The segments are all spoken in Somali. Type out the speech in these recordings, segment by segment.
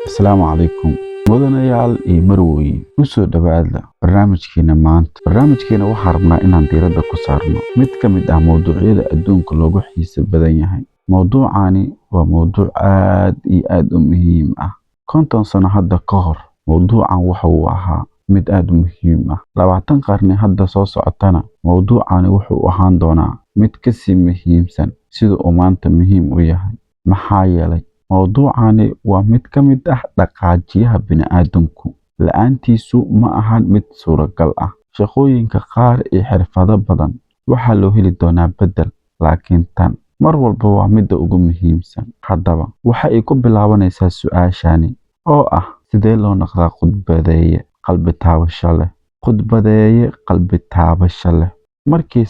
السلام عليكم mudanayaal iyo marwooyin u soo dhawaada barnaamijkeena maanta barnaamijkeena waxaan rabnaa inaan diiradda ku saarno mid ka mid ah mowduucyada adduunka loogu xiiso badan yahay mowduucani waa mowduuc aad iyo aad u muhiim ah 50 sano hadda ka hor mowduucan waxa uu ahaa mid aad u muhiim ah 20 qarni hadda soo socotana mowduucani wuxuu ahaan doonaa mid ka sii muhiimsan sida uu maanta muhiim u yahay maxaa yeelay mowduucani waa mid ka mid ah dhaqaajiyaha bini'aadamku la'aantiisu ma ahan mid suuragal ah shaqooyinka qaar iyo xirfado badan waxaa loo heli doonaa bedel laakiin tan mar walba waa midda ugu muhiimsan haddaba waxa ay ku bilaabanaysaa su'aashani oo ah sidee loo noqdaa khudbadeeye qalbi taabasho leh khudbadeeye qalbi taabasho leh markii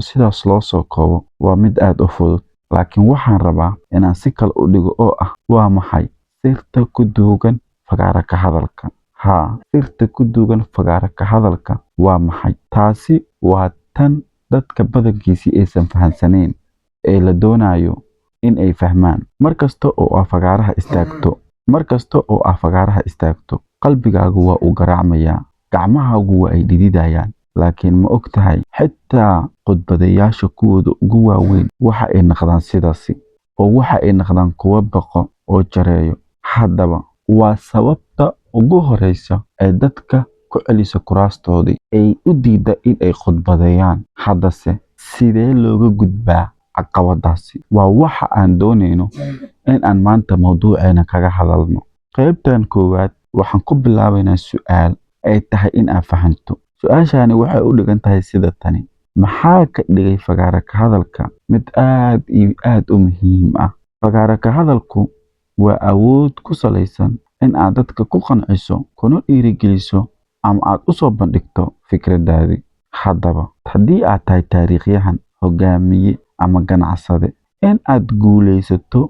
sidaas loo soo koobo waa mid aad u fudud laakiin waxaan rabaa inaan si kale u dhigo oo ah waa maxay sirta ku duugan fagaara ka hadalka sirta ku duugan fagaara ka hadalka waa maxay taasi waa tan dadka badankiisii aysan fahansanayn ee la doonayo in ay fahmaan markasta oo aad fagaaraha istaagto qalbigaagu waa uu garaacmayaa gacmahaagu waa ay dhididayaan laakiin ma og tahay xitaa khudbadayaasha kuwooda ugu waaweyn waxa ay noqdaan sidaasi oo waxa ay noqdaan kuwa baqo oo jareeyo haddaba waa sababta ugu horeysa ee dadka ku celisa kuraastoodii ay u diida in ay khudbadeeyaan haddase sidee looga gudbaa caqabadaasi waa waxa aan doonayno in aan maanta mowduuceena kaga hadalno qaybtan koowaad waxaan ku bilaabaynaa su'aal ay tahay in aad fahanto su'aashani waxay u dhigan tahay sida tani maxaa ka dhigay fagaara ka hadalka mid aad iyo aad u muhiim ah fagaara ka hadalku waa awood ku salaysan in aad dadka ku qanciso kuna dhiirigeliso ama aad u soo bandhigto fikradaadii haddaba haddii aad tahay taariikhyahan hogaamiye ama ganacsade in aad guulaysato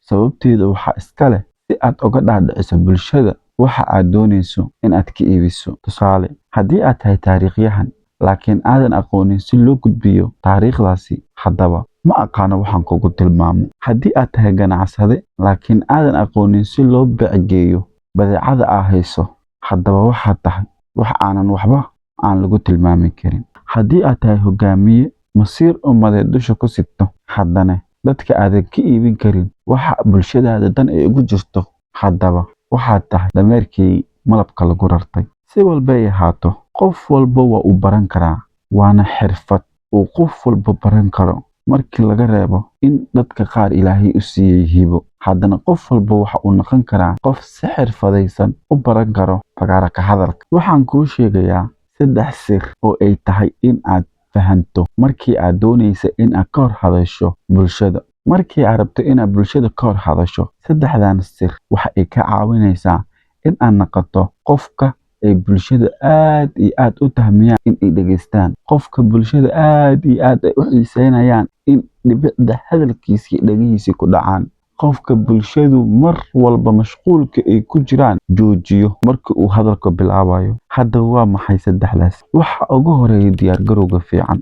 sababteeda waxaa iska leh si aad uga dhaadhiciso bulshada waxa aad doonayso in aad ka iibiso tusaale haddii aad tahay taariikhyahan laakiin aadan aqoonin si loo gudbiyo taariikhdaasi haddaba ma aqaano waxaan kugu tilmaamo haddii aad tahay ganacsade laakiin aadan aqoonin si loo beecgeeyo badeecada aad hayso haddaba waxaad tahay wax waxba aan lagu tilmaami karin haddii aad tahay hogaamiye masiir ummadeed dusha ku sigto haddana dadka aadan ka iibin karin waxa bulshadaada dan ay ugu jirto haddaba waxaad tahay dameerkii malabka lagu rartay si walba ay ahaato qof walba waa uu baran karaa waana xirfad uu qof walba baran karo markii laga reebo in dadka qaar ilaahay u siiyey hibo haddana qof walba waxa uu noqon karaa qof si xirfadaysan u baran karo fagaara ka hadalka waxaan kuu sheegayaa 3 sir oo ay tahay in aad fahanto markii aad doonaysa in aad ka hor hadasho bulshada markii aad rabto inaad bulshada ka hor hadasho 3dan sir waxa ay ka caawinaysaa in aad noqoto qofka ay bulshada aad iyo aad u tahmiyaan in ay dhageystaan qofka bulshada aad iyo aad ay u xiiseynayaan in dhibicda hadalkiisa dhagihiisa ku dhacaan qofka bulshadu mar walba mashquulka ay ku jiraan joojiyo markii uu hadalka bilaabayo hadda waa maxay 3daas waxa ugu horeeya diyaar garowga fiican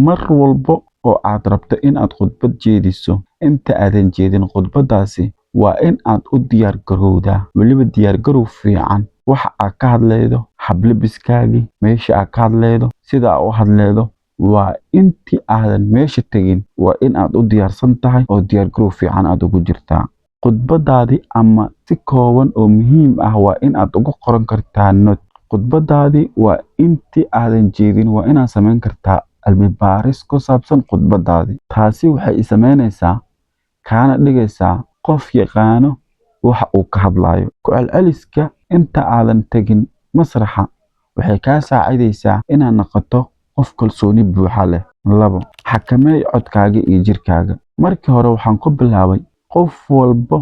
mar walba oo aad rabto in aad khudbad jeediso inta aadan jeedin khudbadaasi waa in aad u diyaar garowdaa weliba diyaar garow fiican waxa aad ka hadlaydo hablabiskaagii meesha aad ka hadlaydo sida aad u hadlaydo waa intii aadan meesha tegin waa in aad u diyaarsan tahay oo diyaar garow fiican aad ugu jirtaa khudbadaadii ama si kooban oo muhiim ah waa in aad ugu qoran kartaa not khudbadaadii waa intii aadan jeedin waa inaad samayn kartaa cilmi baaris ku saabsan khudbadaadii taasi waxay samaynaysaa kaana dhigaysaa qof yaqaano waxa uu ka hadlayo ku celceliska inta aadan tegin masraxa waxay kaa saacidaysaa inaad noqoto qof kalsooni buuxa leh 2 xakameey codkaaga iyo jirkaaga markii hore waxaan ku bilaabay qof walba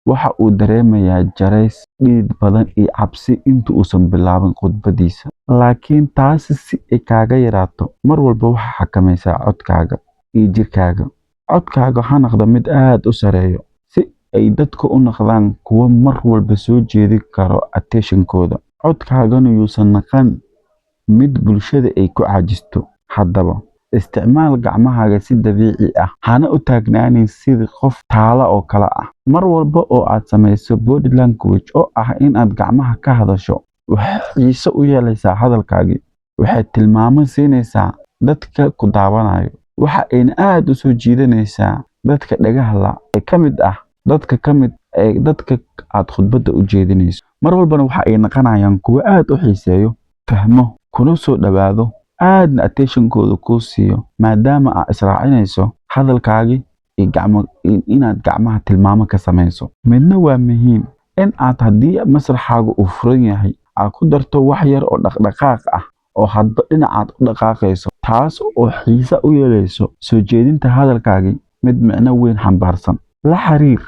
waxa uu dareemayaa jarays dhidid badan iyo cabsi inta uusan bilaabin khudbadiisa laakiin taasi si ay kaaga yaraato mar walba waxa xakamaysaa codkaaga iyo jirkaaga codkaaga ha noqdo mid aad u sareeyo si ay dadku u noqdaan kuwa mar walba soo jeedi karo attention-kooda codkaagana yuusan noqon mid bulshada ay ku caajisto haddaba isticmaal gacmahaaga si dabiici ah, hana u taagnaanin sidii qof taala oo kale ah. Mar walba oo aad samayso body language oo ah inaad gacmaha ka hadasho, waxay xiise u yeelaysaa hadalkaagii, waxay tilmaamo siinaysaa dadka ku daawanayo, waxa ayna aad u soo jiidanaysaa dadka dhagaha la ee ka mid ah dadka aad khudbadda u jeedinayso. Mar walbana waxa ay noqonayaan kuwo aad u xiiseeyo, fahmo, kuna soo dhawaado, aadna attention-kooda kuu siiyo, maadaama aad israacinayso hadalkaagii iyo inaad gacmaha tilmaamo ka samayso. Midna waa muhiim in aad haddii masraxaagu uu furan yahay aad ku darto wax yar oo dhaqdhaqaaq ah oo hadba dhinacaad u dhaqaaqayso, taas oo xiise u yeelayso soo jeedinta hadalkaagii mid micno weyn xambaarsan. La xiriir.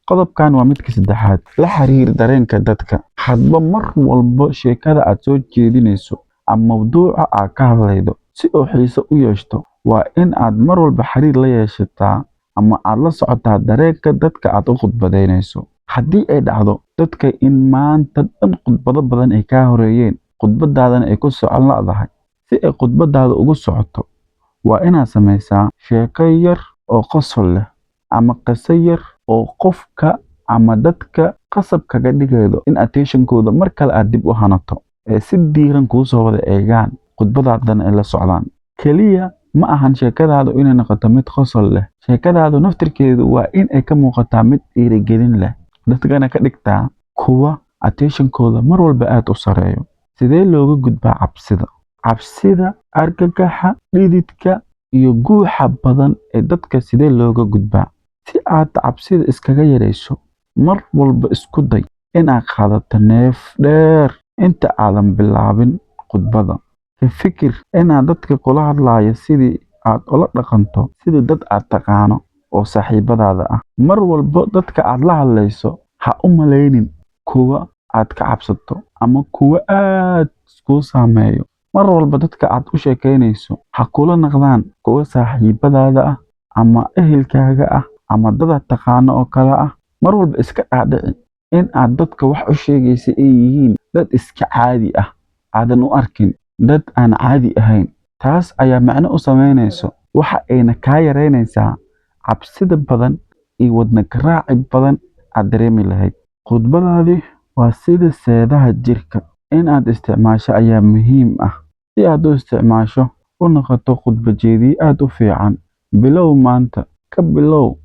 Qodobkan waa midka saddexaad. La xiriir dareenka dadka. Hadba mar walba sheekada aad soo jeedinayso ama mawduuca aad ka hadlaydo si uu xiise u yeeshto, waa in aad mar walba xiriir la yeeshataa ama aad la socotaa dareenka dadka aad u khudbadaynayso. Haddii ay dhacdo dadka in maanta dhan khudbado badan ay kaa horeeyeen, khudbadaadana ay ku socon la'dahay, si ay khudbadaada ugu socoto, waa inaad samaysaa sheeko yar oo qosol leh ama qiso yar oo qofka ama dadka qasab kaga dhigaydo in attention-kooda mar kale aad dib u hanato, ee si diiran kuu soo wada eegaan, khudbadaadana ay la socdaan. Keliya ma ahan sheekadaadu inay noqoto mid qosol leh, sheekadaadu naftirkeedu waa in ay ka muuqataa mid dhiirigelin leh, dadkana ka dhigtaa kuwa attention-kooda mar walba aad u sareeyo. Sidee looga gudbaa cabsida? Cabsida, argagaxa, dhididka iyo guuxa badan ee dadka sidee looga gudbaa? Si aad cabsida iskaga yarayso, mar walba isku day inaad qaadato neef dheer inta aadan bilaabin khudbadda. Ka fikir inaad dadka kula hadlayo sidii aad ula dhaqanto sidii dad aad taqaano oo saaxiibadaada ah. Mar walba dadka aad la hadlayso ha u malaynin kuwa aad ka cabsato ama kuwa aad kuu saameeyo. Mar walba dadka aad u sheekaynayso ha kula noqdaan kuwa saaxiibadaada ah ama ehelkaaga ah ama dad aad taqaano oo kale ah. Mar walba iska dhaadhici in aad dadka wax u sheegaysa ay yihiin dad iska caadi ah, aadan u arkin dad aan caadi ahayn. Taas ayaa macno u samaynayso, waxa ayna kaa yaraynaysaa cabsida badan iyo wadna garaaci badan aad dareemi lahayd. Khudbadaadii waa sida seedaha jirka, in aad isticmaasho ayaa muhiim ah. Si aad u isticmaasho u noqoto khudbajeediye aad u fiican, bilow maanta, ka bilow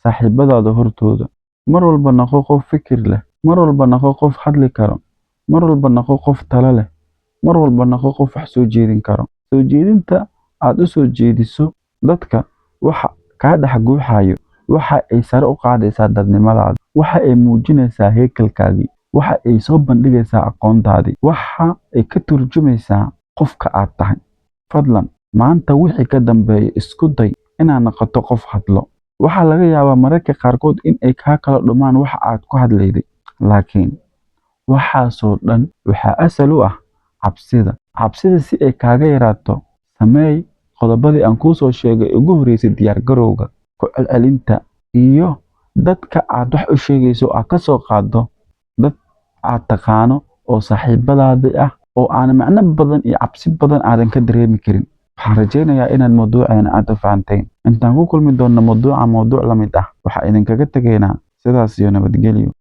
saaxiibadaada hortooda. Mar walba noqo qof fikir leh, mar walba noqo qof hadli karo, mar walba noqo qof talo leh, mar walba noqo qof wax soo jeedin karo. Soo jeedinta aad u soo jeediso dadka waxa kaa dhex guuxayo waxa ay sare u qaadaysaa dadnimadaada, waxa ay muujinaysaa heekalkaagii, waxa ay soo bandhigaysaa aqoontaadii, waxa ay ka turjumaysaa qofka aad tahay. Fadlan, maanta wixii ka dambeeya isku day inaad noqoto qof hadlo. Waxaa laga yaabaa mararka qaarkood in ay kaa kala dhumaan waxa aad ku hadlayday, laakiin waxaasoo dhan waxaa asal u ah cabsida. Cabsida si ay kaaga yaraato, sameey qodobadii aan kuu soo sheegay ugu horreysay: diyaargarowga, ku celcelinta, iyo dadka aad wax u sheegayso aad ka soo qaado dad aad taqaano oo saaxiibadaadii ah oo aan macno badan iyo cabsi badan aadan ka dareemi karin. Waxaan rajaynayaa inaad mawduuceena aad u fahanteen. Intaan ku kulmi doonno mawduuc la mid ah, waxaa idinkaga tegaynaa sidaas iyo nabadgelyo.